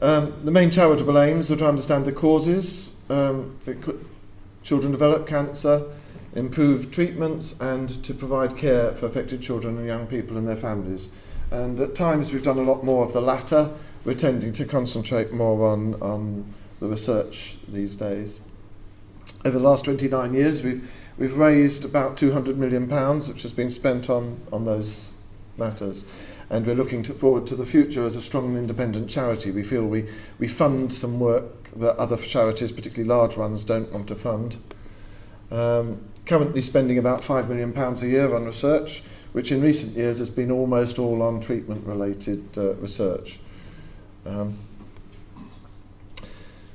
The main charitable aims are to understand the causes children develop cancer, improve treatments, and to provide care for affected children and young people and their families. And at times we've done a lot more of the latter. We're tending to concentrate more on the research these days. Over the last 29 years, we've raised about £200 million, which has been spent on those matters. And we're looking forward to the future as a strong and independent charity. We feel we fund some work that other charities, particularly large ones, don't want to fund. Currently spending about £5 million a year on research, which in recent years has been almost all on treatment-related research.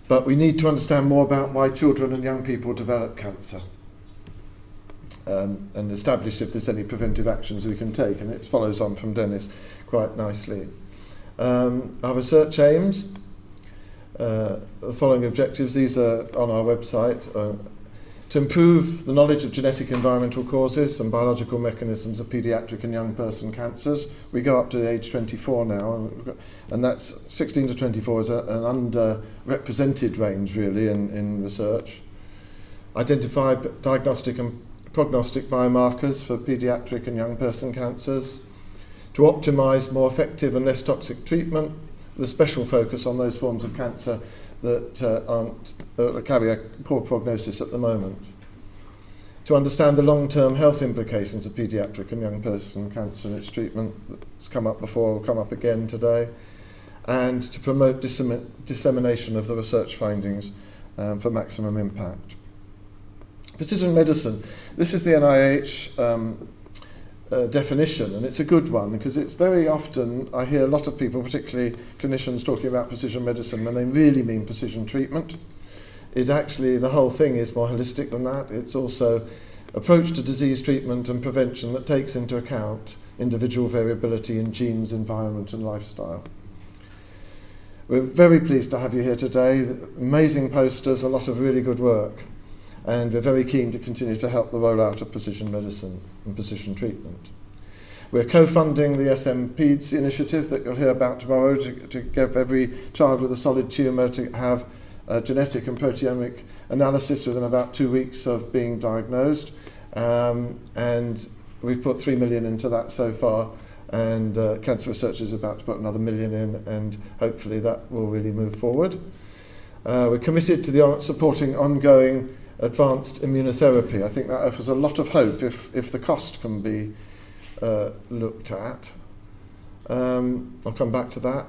But we need to understand more about why children and young people develop cancer, and establish if there's any preventive actions we can take, and it follows on from Dennis quite nicely. Our research aims, the following objectives, these are on our website, to improve the knowledge of genetic environmental causes and biological mechanisms of paediatric and young person cancers. We go up to age 24 now, and that's 16 to 24 is an underrepresented range really in research. Identify diagnostic and prognostic biomarkers for paediatric and young person cancers. To optimise more effective and less toxic treatment, with a special focus on those forms of cancer that carry a poor prognosis at the moment. To understand the long-term health implications of paediatric and young person cancer and its treatment, that's come up before, will come up again today. And to promote dissemination of the research findings for maximum impact. Precision medicine, this is the NIH definition, and it's a good one because it's very often, I hear a lot of people, particularly clinicians, talking about precision medicine when they really mean precision treatment. It actually, the whole thing is more holistic than that. It's also approach to disease treatment and prevention that takes into account individual variability in genes, environment and lifestyle. We're very pleased to have you here today. Amazing posters, a lot of really good work. And we're very keen to continue to help the rollout of precision medicine and precision treatment. We're co-funding the SMPEDS initiative that you'll hear about tomorrow to give every child with a solid tumour to have a genetic and proteomic analysis within about 2 weeks of being diagnosed. And we've put 3 million into that so far, and Cancer Research is about to put another 1 million in, and hopefully that will really move forward. We're committed to supporting ongoing advanced immunotherapy. I think that offers a lot of hope if the cost can be looked at. I'll come back to that.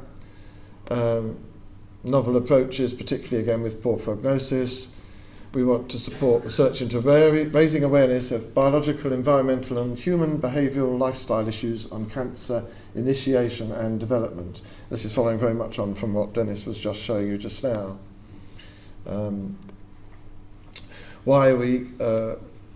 Novel approaches, particularly again with poor prognosis. We want to support research into raising awareness of biological, environmental and human behavioural lifestyle issues on cancer initiation and development. This is following very much on from what Dennis was just showing you just now. Why are we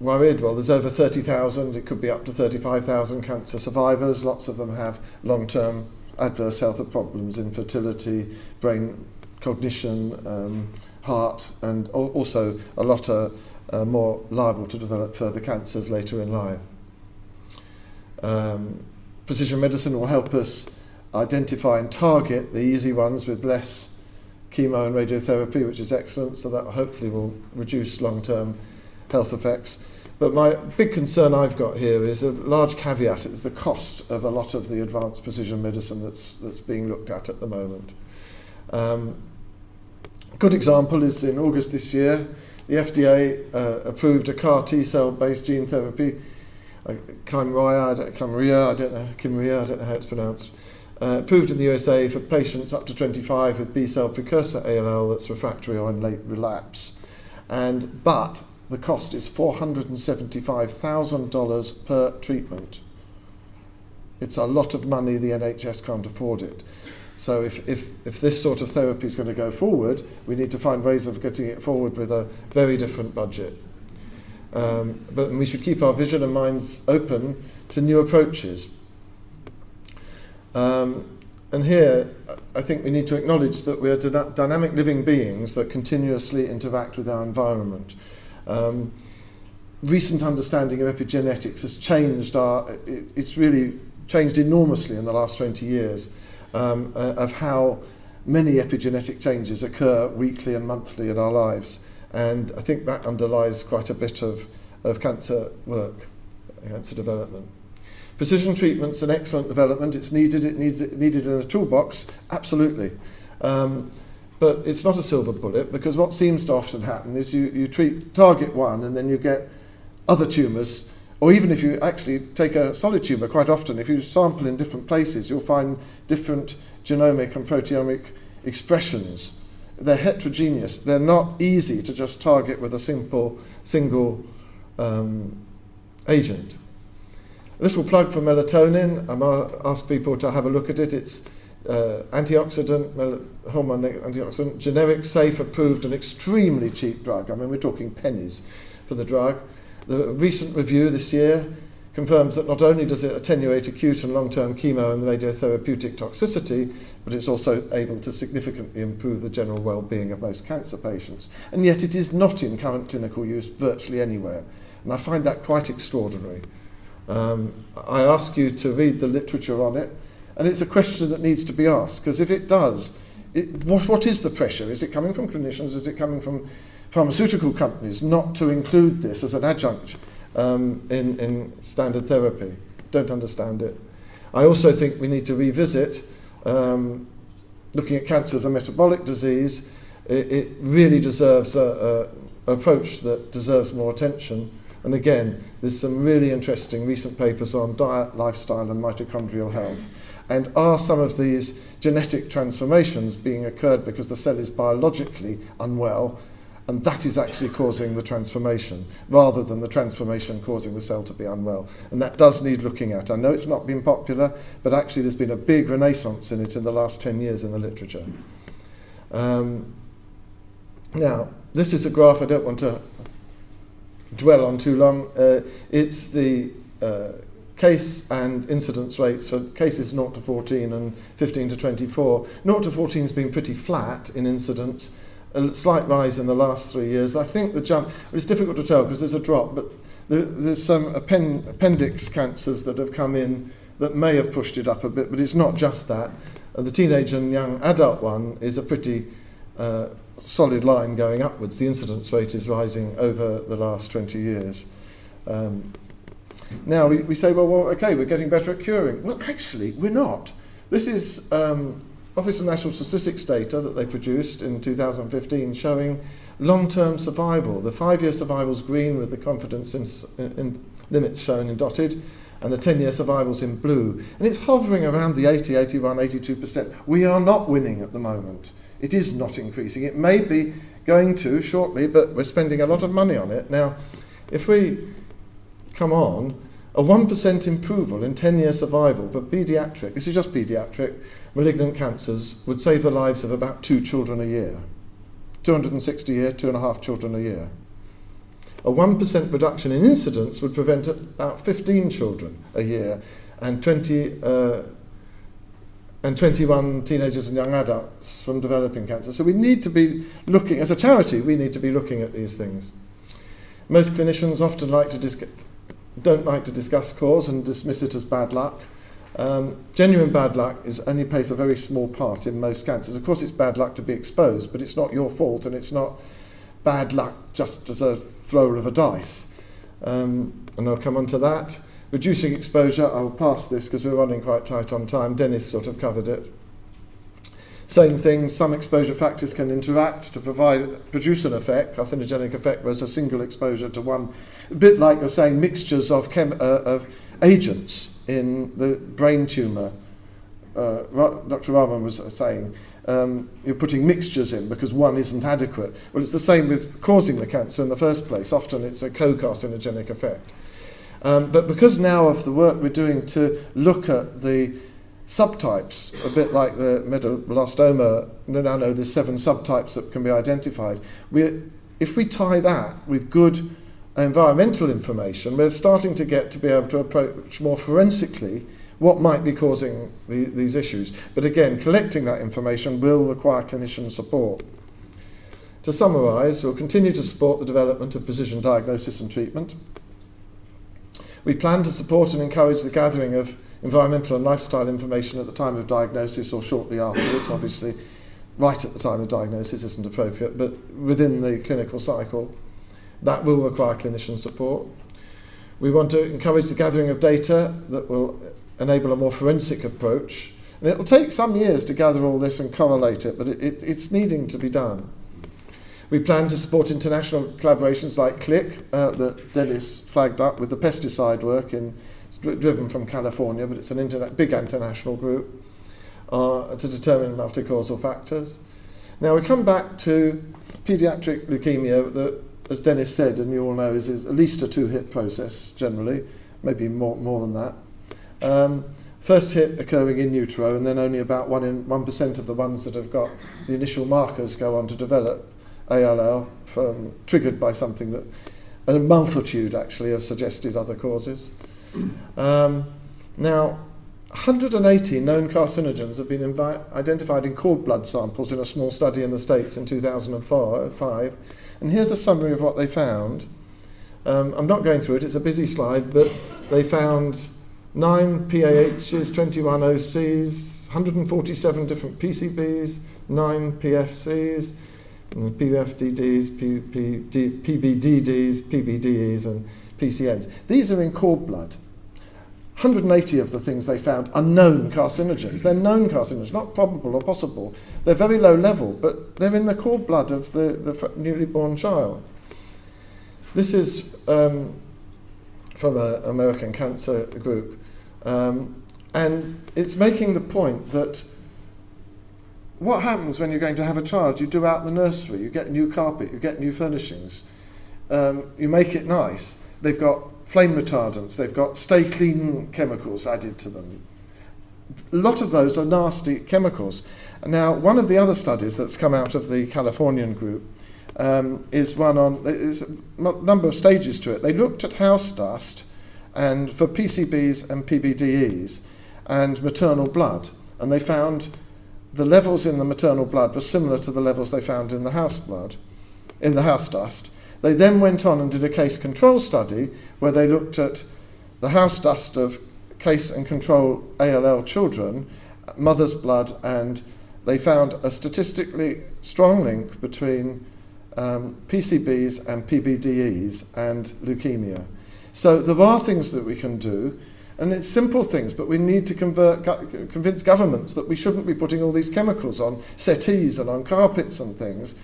worried? Well, there's over 30,000, it could be up to 35,000 cancer survivors. Lots of them have long-term adverse health problems, infertility, brain cognition, heart, and also a lot are more liable to develop further cancers later in life. Precision medicine will help us identify and target the easy ones with less chemo and radiotherapy, which is excellent, so that hopefully will reduce long-term health effects. But my big concern I've got here is a large caveat. It's the cost of a lot of the advanced precision medicine that's being looked at the moment. A good example is in August this year, the FDA approved a CAR T-cell based gene therapy, Kymriah, I don't know how it's pronounced, approved in the USA for patients up to 25 with B-cell precursor ALL that's refractory or in late relapse. But the cost is $475,000 per treatment. It's a lot of money, the NHS can't afford it. So if this sort of therapy is going to go forward, we need to find ways of getting it forward with a very different budget. But we should keep our vision and minds open to new approaches. And here, I think we need to acknowledge that we are dynamic living beings that continuously interact with our environment. Recent understanding of epigenetics has changed it's really changed enormously in the last 20 years of how many epigenetic changes occur weekly and monthly in our lives. And I think that underlies quite a bit of cancer work, cancer development. Precision treatment's an excellent development. It's needed. It needs it needed in a toolbox, absolutely. But it's not a silver bullet, because what seems to often happen is you target one and then you get other tumours, or even if you actually take a solid tumour, quite often, if you sample in different places, you'll find different genomic and proteomic expressions. They're heterogeneous. They're not easy to just target with a single agent. A little plug for melatonin. I ask people to have a look at it. It's hormone antioxidant, generic, safe, approved, and extremely cheap drug. I mean, we're talking pennies for the drug. The recent review this year confirms that not only does it attenuate acute and long-term chemo and radiotherapeutic toxicity, but it's also able to significantly improve the general well-being of most cancer patients. And yet it is not in current clinical use virtually anywhere. And I find that quite extraordinary. I ask you to read the literature on it, and it's a question that needs to be asked, because if it does, what is the pressure? Is it coming from clinicians? Is it coming from pharmaceutical companies not to include this as an adjunct in standard therapy? Don't understand it. I also think we need to revisit looking at cancer as a metabolic disease. It really deserves an approach that deserves more attention. And again, there's some really interesting recent papers on diet, lifestyle, and mitochondrial health. And are some of these genetic transformations being occurred because the cell is biologically unwell, and that is actually causing the transformation, rather than the transformation causing the cell to be unwell? And that does need looking at. I know it's not been popular, but actually there's been a big renaissance in it in the last 10 years in the literature. Now, this is a graph I don't want to dwell on too long. It's the case and incidence rates for cases 0 to 14 and 15 to 24. 0 to 14 has been pretty flat in incidence, a slight rise in the last 3 years. I think the jump, it's difficult to tell because there's a drop, but there's some appendix cancers that have come in that may have pushed it up a bit, but it's not just that. The teenage and young adult one is a pretty solid line going upwards. The incidence rate is rising over the last 20 years. Now we say, well, okay, we're getting better at curing. Well, actually, we're not. This is Office of National Statistics data that they produced in 2015 showing long-term survival. The 5-year survival's green with the confidence in limits shown in dotted, and the 10-year survival's in blue. And it's hovering around the 80, 81, 82%. We are not winning at the moment. It is not increasing. It may be going to shortly, but we're spending a lot of money on it. Now, if we come on, a 1% improvement in 10-year survival for paediatric, this is just paediatric, malignant cancers would save the lives of about 2 children a year. 260 a year, 2.5 children a year. A 1% reduction in incidence would prevent about 15 children a year and 21 teenagers and young adults from developing cancer. So we need to be looking, as a charity, we need to be looking at these things. Most clinicians often don't like to discuss cause and dismiss it as bad luck. Genuine bad luck only plays a very small part in most cancers. Of course, it's bad luck to be exposed, but it's not your fault, and it's not bad luck just as a thrower of a dice. And I'll come on to that. Reducing exposure, I'll pass this because we're running quite tight on time. Dennis sort of covered it. Same thing, some exposure factors can interact to produce an effect, carcinogenic effect, whereas a single exposure to one, a bit like you're saying mixtures of agents in the brain tumour. Dr. Rahman was saying you're putting mixtures in because one isn't adequate. Well, it's the same with causing the cancer in the first place. Often it's a co-carcinogenic effect. But because now of the work we're doing to look at the subtypes, a bit like the medulloblastoma, now know there's 7 subtypes that can be identified. If we tie that with good environmental information, we're starting to get to be able to approach more forensically what might be causing these issues. But again, collecting that information will require clinician support. To summarise, we'll continue to support the development of precision diagnosis and treatment. We plan to support and encourage the gathering of environmental and lifestyle information at the time of diagnosis or shortly afterwards, obviously. right at the time of diagnosis isn't appropriate, but within the clinical cycle, that will require clinician support. We want to encourage the gathering of data that will enable a more forensic approach. And it will take some years to gather all this and correlate it, but it's needing to be done. We plan to support international collaborations like CLIC that Dennis flagged up with the pesticide work it's driven from California, but it's an big international group to determine multi-causal factors. Now we come back to paediatric leukemia that, as Dennis said, and you all know, is at least a 2-hit process generally, maybe more than that. First hit occurring in utero, and then only about 1% of the ones that have got the initial markers go on to develop ALL triggered by something that, and a multitude actually have suggested other causes. Now, 180 known carcinogens have been identified in cord blood samples in a small study in the States in 2005. And here's a summary of what they found. I'm not going through it, it's a busy slide, but they found 9 PAHs, 21 OCs, 147 different PCBs, 9 PFCs, PFDDs, PBDDs, PBDEs, and PCNs. These are in cord blood. 180 of the things they found are known carcinogens. They're known carcinogens, not probable or possible. They're very low level, but they're in the cord blood of the newly born child. This is from an American Cancer group, and it's making the point that what happens when you're going to have a child? You do out the nursery, you get new carpet, you get new furnishings, you make it nice. They've got flame retardants, they've got stay clean chemicals added to them. A lot of those are nasty chemicals. Now, one of the other studies that's come out of the Californian group is one on, there's a number of stages to it. They looked at house dust and for PCBs and PBDEs and maternal blood, and they found the levels in the maternal blood were similar to the levels they found in the house blood, in the house dust. They then went on and did a case control study where they looked at the house dust of case and control ALL children, mother's blood, and they found a statistically strong link between PCBs and PBDEs and leukemia. So there are things that we can do, and it's simple things, but we need to convince governments that we shouldn't be putting all these chemicals on settees and on carpets and things.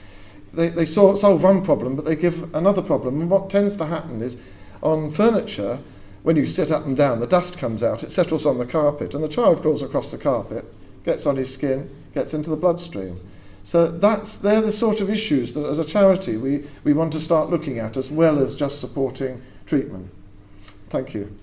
They solve one problem, but they give another problem. And what tends to happen is, on furniture, when you sit up and down, the dust comes out, it settles on the carpet, and the child crawls across the carpet, gets on his skin, gets into the bloodstream. So they're the sort of issues that, as a charity, we want to start looking at, as well as just supporting treatment. Thank you.